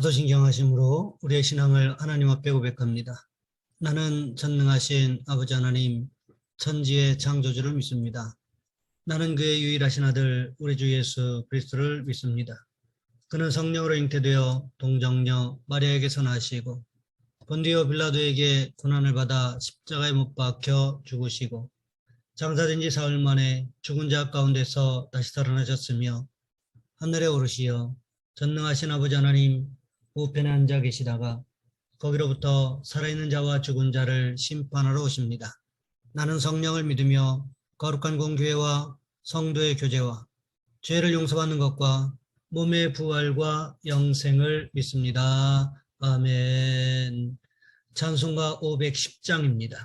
사도신경하심으로 우리의 신앙을 하나님 앞에 고백합니다. 나는 전능하신 아버지 하나님, 천지의 창조주를 믿습니다. 나는 그의 유일하신 아들 우리 주 예수 그리스도를 믿습니다. 그는 성령으로 잉태되어 동정녀 마리아에게서 나시고 본디오 빌라도에게 고난을 받아 십자가에 못 박혀 죽으시고 장사된 지 사흘 만에 죽은 자 가운데서 다시 살아나셨으며 하늘에 오르시어 전능하신 아버지 하나님 우편에 앉아 계시다가 거기로부터 살아있는 자와 죽은 자를 심판하러 오십니다. 나는 성령을 믿으며 거룩한 공교회와 성도의 교제와 죄를 용서받는 것과 몸의 부활과 영생을 믿습니다. 아멘. 찬송가 510장입니다.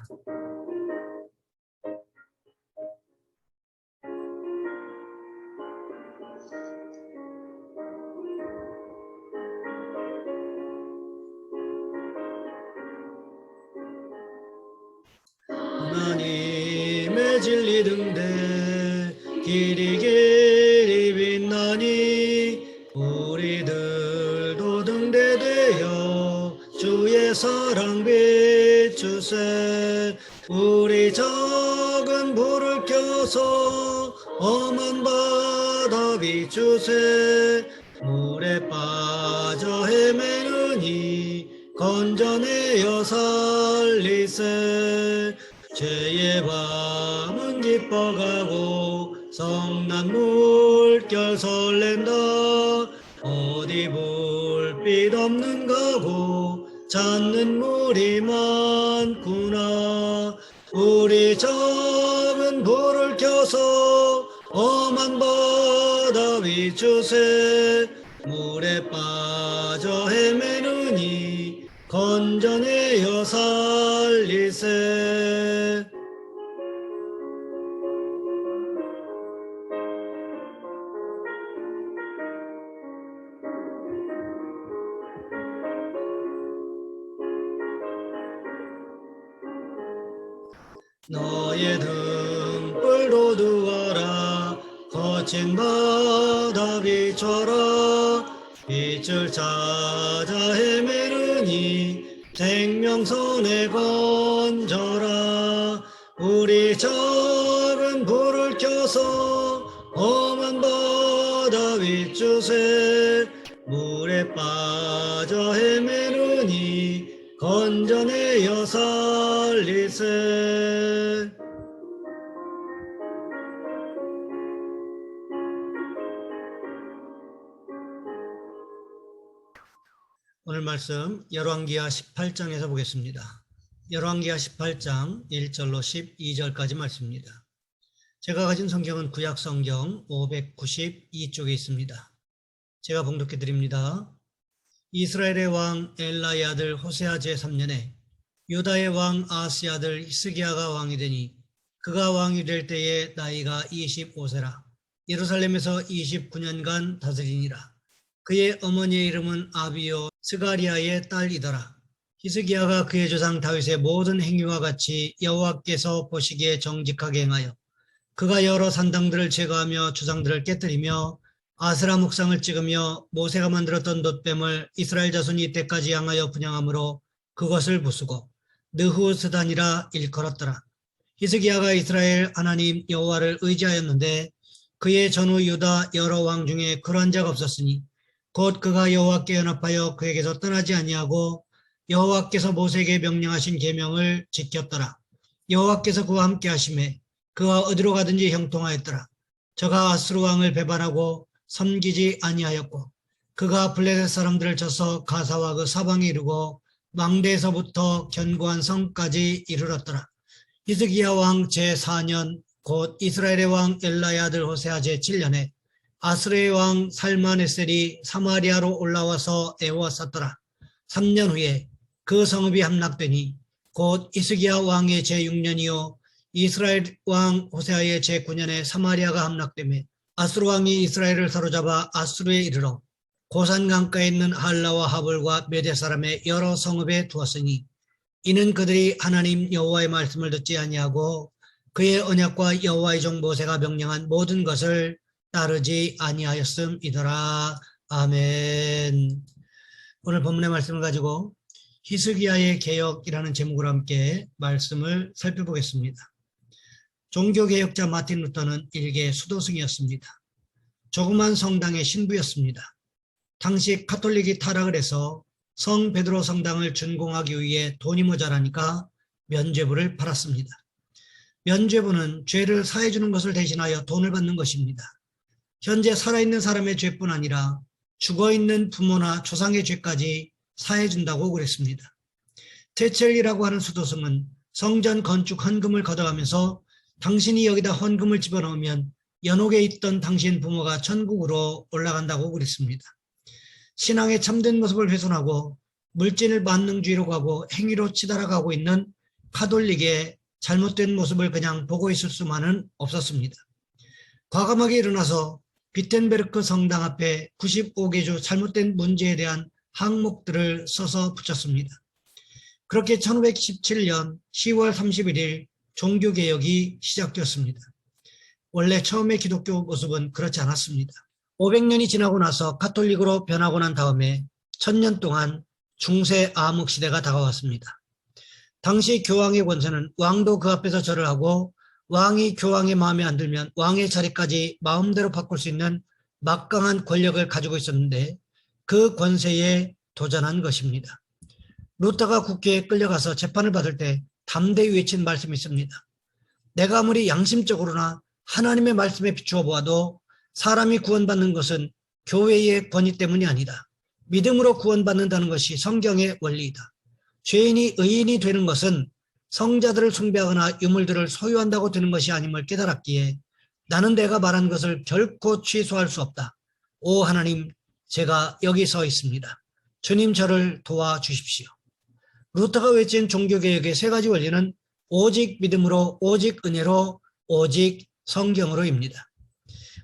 하나님의 진리 등대 길이 길이 빛나니 우리들도 등대되어 주의 사랑 비추세. 우리 작은 불을 켜서 험한 바다 비추세. 물에 빠져 헤매느니 건져내어 살리세. 죄의 밤은 기뻐가고 성난 물결 설렌다. 어디 불빛 없는 가고 찾는 물이 많구나. 우리 작은 불을 켜서 험한 바다 비추세. 물에 빠져 헤매느니 건져내어 살리세. 너의 등불도 두어라. 거친 바다 비춰라. 빛을 찾아 헤매느니 생명선에 건져라. 우리 작은 불을 켜서 험한 바다 비추세. 물에 빠져 헤매느니 건져내어 살리세. 오늘 말씀 열왕기하 18장에서 보겠습니다. 열왕기하 18장 1절로 12절까지 말씀입니다. 제가 가진 성경은 구약 성경 592쪽에 있습니다. 제가 봉독해 드립니다. 이스라엘의 왕 엘라의 아들 호세아 제3년에 유다의 왕 아하스의 아들 히스기야가 왕이 되니 그가 왕이 될 때에 나이가 25세라. 예루살렘에서 29년간 다스리니라. 그의 어머니의 이름은 아비요 스가리아의 딸이더라. 히스기야가 그의 조상 다윗의 모든 행위와 같이 여호와께서 보시기에 정직하게 행하여 그가 여러 산당들을 제거하며 주상들을 깨뜨리며 아스라 목상을 찍으며 모세가 만들었던 놋뱀을 이스라엘 자손이 이때까지 향하여 분향함으로 그것을 부수고 느후스단이라 일컬었더라. 히스기야가 이스라엘 하나님 여호와를 의지하였는데 그의 전후 유다 여러 왕 중에 그러한 자가 없었으니 곧 그가 여호와께 연합하여 그에게서 떠나지 아니하고 여호와께서 모세에게 명령하신 계명을 지켰더라. 여호와께서 그와 함께 하심에 그가 어디로 가든지 형통하였더라. 저가 아수르 왕을 배반하고 섬기지 아니하였고 그가 블레셋 사람들을 쳐서 가사와 그 사방에 이르고 망대에서부터 견고한 성까지 이르렀더라. 히스기야 왕 제4년 곧 이스라엘의 왕 엘라의 아들 호세아 제7년에 아스르의 왕 살마네셀이 사마리아로 올라와서 애워쌌더라. 3년 후에 그 성읍이 함락되니 곧 히스기야 왕의 제6년이요 이스라엘 왕 호세아의 제9년에 사마리아가 함락되며 아수르 왕이 이스라엘을 사로잡아 아수르에 이르러 고산 강가에 있는 할라와 하볼과 메대 사람의 여러 성읍에 두었으니 이는 그들이 하나님 여호와의 말씀을 듣지 아니하고 그의 언약과 여호와의 종 모세가 명령한 모든 것을 따르지 아니하였음이더라. 아멘. 오늘 본문의 말씀을 가지고 히스기야의 개혁이라는 제목으로 함께 말씀을 살펴보겠습니다. 종교개혁자 마틴 루터는 일개 수도승이었습니다. 조그만 성당의 신부였습니다. 당시 카톨릭이 타락을 해서 성 베드로 성당을 준공하기 위해 돈이 모자라니까 면죄부를 팔았습니다. 면죄부는 죄를 사해주는 것을 대신하여 돈을 받는 것입니다. 현재 살아있는 사람의 죄뿐 아니라 죽어있는 부모나 조상의 죄까지 사해준다고 그랬습니다. 테첼리라고 하는 수도승은 성전 건축 헌금을 걷어가면서 당신이 여기다 헌금을 집어넣으면 연옥에 있던 당신 부모가 천국으로 올라간다고 그랬습니다. 신앙의 참된 모습을 훼손하고 물질 만능주의로 가고 행위로 치달아가고 있는 카톨릭의 잘못된 모습을 그냥 보고 있을 수만은 없었습니다. 과감하게 일어나서 비텐베르크 성당 앞에 95개조 잘못된 문제에 대한 항목들을 써서 붙였습니다. 그렇게 1517년 10월 31일 종교개혁이 시작되었습니다. 원래 처음의 기독교 모습은 그렇지 않았습니다. 500년이 지나고 나서 카톨릭으로 변하고 난 다음에 1000년 동안 중세 암흑 시대가 다가왔습니다. 당시 교황의 권세는 왕도 그 앞에서 절을 하고 왕이 교황의 마음에 안 들면 왕의 자리까지 마음대로 바꿀 수 있는 막강한 권력을 가지고 있었는데 그 권세에 도전한 것입니다. 루터가 국회에 끌려가서 재판을 받을 때 담대히 외친 말씀이 있습니다. 내가 아무리 양심적으로나 하나님의 말씀에 비추어 보아도 사람이 구원받는 것은 교회의 권위 때문이 아니다. 믿음으로 구원받는다는 것이 성경의 원리이다. 죄인이 의인이 되는 것은 성자들을 숭배하거나 유물들을 소유한다고 되는 것이 아님을 깨달았기에 나는 내가 말한 것을 결코 취소할 수 없다. 오 하나님, 제가 여기 서 있습니다. 주님 저를 도와주십시오. 루터가 외친 종교개혁의 세 가지 원리는 오직 믿음으로, 오직 은혜로, 오직 성경으로입니다.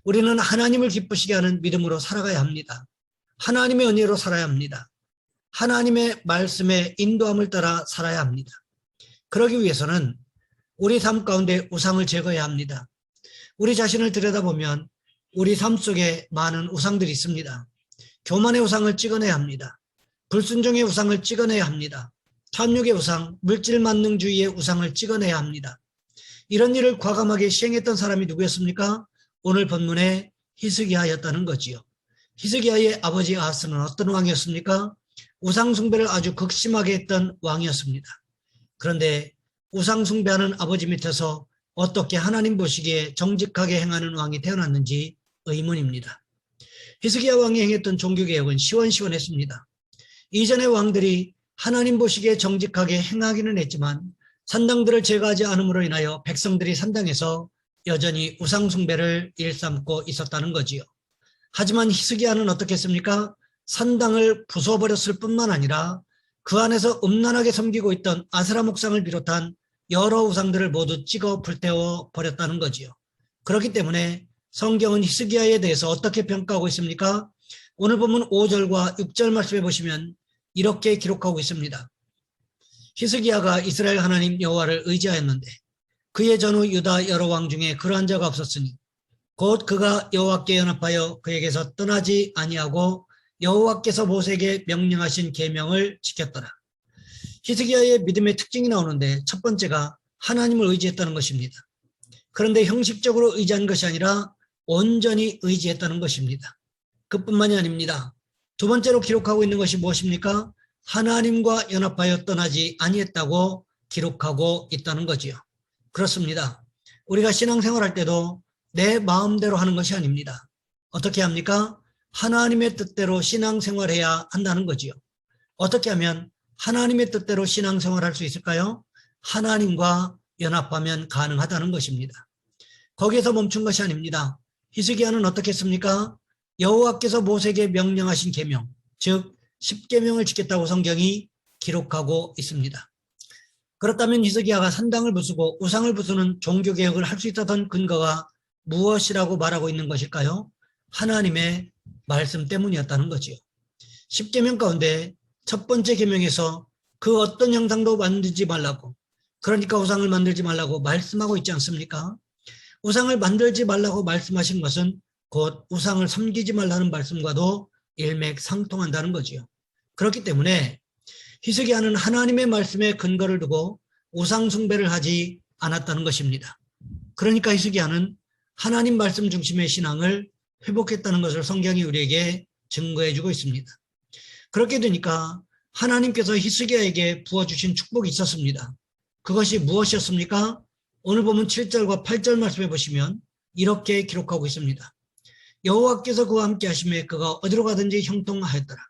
우리는 하나님을 기쁘시게 하는 믿음으로 살아가야 합니다. 하나님의 은혜로 살아야 합니다. 하나님의 말씀에 인도함을 따라 살아야 합니다. 그러기 위해서는 우리 삶 가운데 우상을 제거해야 합니다. 우리 자신을 들여다보면 우리 삶 속에 많은 우상들이 있습니다. 교만의 우상을 찍어내야 합니다. 불순종의 우상을 찍어내야 합니다. 탐욕의 우상, 물질 만능주의의 우상을 찍어내야 합니다. 이런 일을 과감하게 시행했던 사람이 누구였습니까? 오늘 본문에 히스기야였다는 거지요. 히스기야의 아버지 아하스는 어떤 왕이었습니까? 우상 숭배를 아주 극심하게 했던 왕이었습니다. 그런데 우상 숭배하는 아버지 밑에서 어떻게 하나님 보시기에 정직하게 행하는 왕이 태어났는지 의문입니다. 히스기야 왕이 행했던 종교개혁은 시원시원했습니다. 이전의 왕들이 하나님 보시기에 정직하게 행하기는 했지만 산당들을 제거하지 않음으로 인하여 백성들이 산당에서 여전히 우상 숭배를 일삼고 있었다는 거지요. 하지만 히스기야는 어떻게 했습니까? 산당을 부숴버렸을 뿐만 아니라 그 안에서 음란하게 섬기고 있던 아세라 목상을 비롯한 여러 우상들을 모두 찍어 불태워 버렸다는 거지요. 그렇기 때문에 성경은 히스기야에 대해서 어떻게 평가하고 있습니까? 오늘 보면 5절과 6절 말씀해 보시면 이렇게 기록하고 있습니다. 히스기야가 이스라엘 하나님 여호와를 의지하였는데 그의 전후 유다 여러 왕 중에 그러한 자가 없었으니 곧 그가 여호와께 연합하여 그에게서 떠나지 아니하고 여호와께서 모세에게 명령하신 계명을 지켰더라. 히스기야의 믿음의 특징이 나오는데 첫 번째가 하나님을 의지했다는 것입니다. 그런데 형식적으로 의지한 것이 아니라 온전히 의지했다는 것입니다. 그뿐만이 아닙니다. 두 번째로 기록하고 있는 것이 무엇입니까? 하나님과 연합하여 떠나지 아니했다고 기록하고 있다는 거지요. 그렇습니다. 우리가 신앙생활할 때도 내 마음대로 하는 것이 아닙니다. 어떻게 합니까? 하나님의 뜻대로 신앙생활해야 한다는 거지요. 어떻게 하면 하나님의 뜻대로 신앙생활할 수 있을까요? 하나님과 연합하면 가능하다는 것입니다. 거기에서 멈춘 것이 아닙니다. 히스기야는 어떻게 했습니까? 여호와께서 모세에게 명령하신 계명, 즉 10계명을 지켰다고 성경이 기록하고 있습니다. 그렇다면 히스기야가 산당을 부수고 우상을 부수는 종교개혁을 할 수 있었던 근거가 무엇이라고 말하고 있는 것일까요? 하나님의 말씀 때문이었다는 거지요. 10계명 가운데 첫 번째 계명에서 그 어떤 형상도 만들지 말라고, 그러니까 우상을 만들지 말라고 말씀하고 있지 않습니까? 우상을 만들지 말라고 말씀하신 것은 곧 우상을 섬기지 말라는 말씀과도 일맥상통한다는 거지요. 그렇기 때문에 히스기야는 하나님의 말씀에 근거를 두고 우상 숭배를 하지 않았다는 것입니다. 그러니까 히스기야는 하나님 말씀 중심의 신앙을 회복했다는 것을 성경이 우리에게 증거해 주고 있습니다. 그렇게 되니까 하나님께서 히스기야에게 부어주신 축복이 있었습니다. 그것이 무엇이었습니까? 오늘 보면 7절과 8절 말씀해 보시면 이렇게 기록하고 있습니다. 여호와께서 그와 함께 하심에 그가 어디로 가든지 형통하였더라.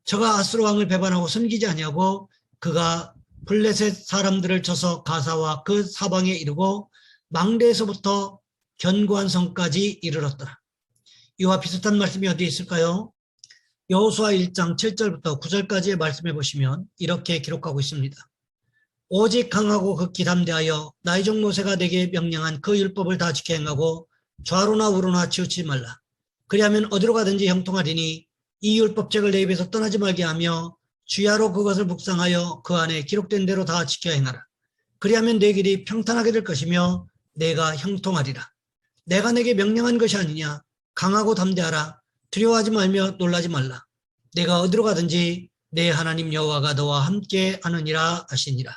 저가 아수르 왕을 배반하고 섬기지 아니하고 그가 블레셋 사람들을 쳐서 가사와 그 사방에 이르고 망대에서부터 견고한 성까지 이르렀더라. 이와 비슷한 말씀이 어디에 있을까요? 여호수아 1장 7절부터 9절까지의 말씀해 보시면 이렇게 기록하고 있습니다. 오직 강하고 극히 담대하여 나의 종 모세가 내게 명령한 그 율법을 다 지켜 행하고 좌로나 우로나 치우치지 말라. 그리하면 어디로 가든지 형통하리니 이 율법책을 내 입에서 떠나지 말게 하며 주야로 그것을 묵상하여 그 안에 기록된 대로 다 지켜 행하라. 그리하면 내 길이 평탄하게 될 것이며 내가 형통하리라. 내가 내게 명령한 것이 아니냐. 강하고 담대하라. 두려워하지 말며 놀라지 말라. 내가 어디로 가든지 내 하나님 여호와가 너와 함께 하느니라 하시니라.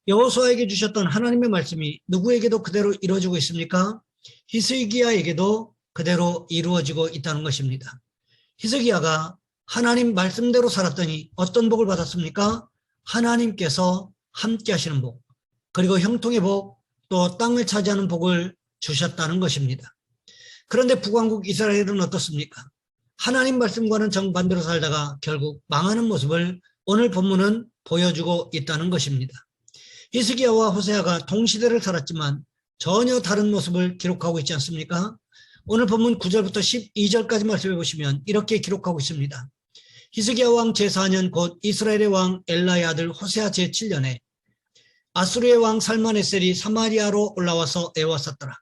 여호수아에게 주셨던 하나님의 말씀이 누구에게도 그대로 이루어지고 있습니까? 히스기야에게도 그대로 이루어지고 있다는 것입니다. 히스기야가 하나님 말씀대로 살았더니 어떤 복을 받았습니까? 하나님께서 함께 하시는 복, 그리고 형통의 복, 또 땅을 차지하는 복을 주셨다는 것입니다. 그런데 북왕국 이스라엘은 어떻습니까? 하나님 말씀과는 정반대로 살다가 결국 망하는 모습을 오늘 본문은 보여주고 있다는 것입니다. 히스기야와 호세아가 동시대를 살았지만 전혀 다른 모습을 기록하고 있지 않습니까? 오늘 본문 9절부터 12절까지 말씀해 보시면 이렇게 기록하고 있습니다. 히스기야 왕 제4년 곧 이스라엘의 왕 엘라의 아들 호세아 제7년에 아수르의 왕 살마네셀이 사마리아로 올라와서 애워쌌더라.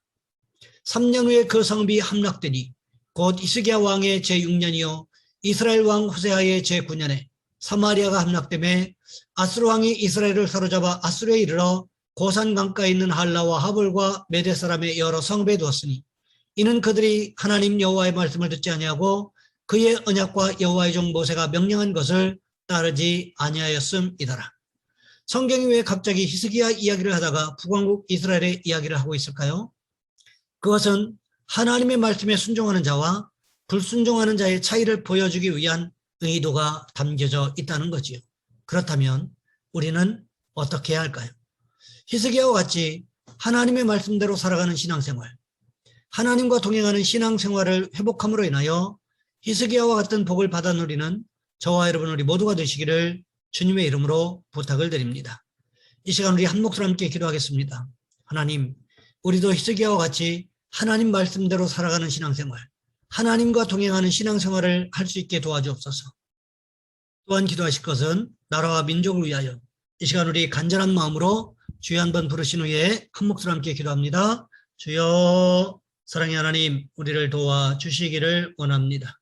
3년 후에 그 성읍이 함락되니 곧 히스기야 왕의 제6년이요 이스라엘 왕 호세아의 제9년에 사마리아가 함락되매 아수르 왕이 이스라엘을 사로잡아 아수르에 이르러 고산 강가에 있는 할라와 하볼과 메대 사람의 여러 성읍에 두었으니 이는 그들이 하나님 여호와의 말씀을 듣지 아니하고 그의 언약과 여호와의 종 모세가 명령한 것을 따르지 아니하였음이더라. 성경이 왜 갑자기 히스기야 이야기를 하다가 북왕국 이스라엘의 이야기를 하고 있을까요? 그것은 하나님의 말씀에 순종하는 자와 불순종하는 자의 차이를 보여주기 위한 의도가 담겨져 있다는 거지요. 그렇다면 우리는 어떻게 해야 할까요? 히스기야와 같이 하나님의 말씀대로 살아가는 신앙생활, 하나님과 동행하는 신앙생활을 회복함으로 인하여 히스기야와 같은 복을 받아 누리는 저와 여러분 우리 모두가 되시기를 주님의 이름으로 부탁을 드립니다. 이 시간 우리 한 목소리 함께 기도하겠습니다. 하나님, 우리도 히스기야와 같이 하나님 말씀대로 살아가는 신앙생활, 하나님과 동행하는 신앙생활을 할 수 있게 도와주옵소서. 또한 기도하실 것은 나라와 민족을 위하여 이 시간 우리 간절한 마음으로 주여 한번 부르신 후에 한 목소리 함께 기도합니다. 주여, 사랑의 하나님, 우리를 도와주시기를 원합니다.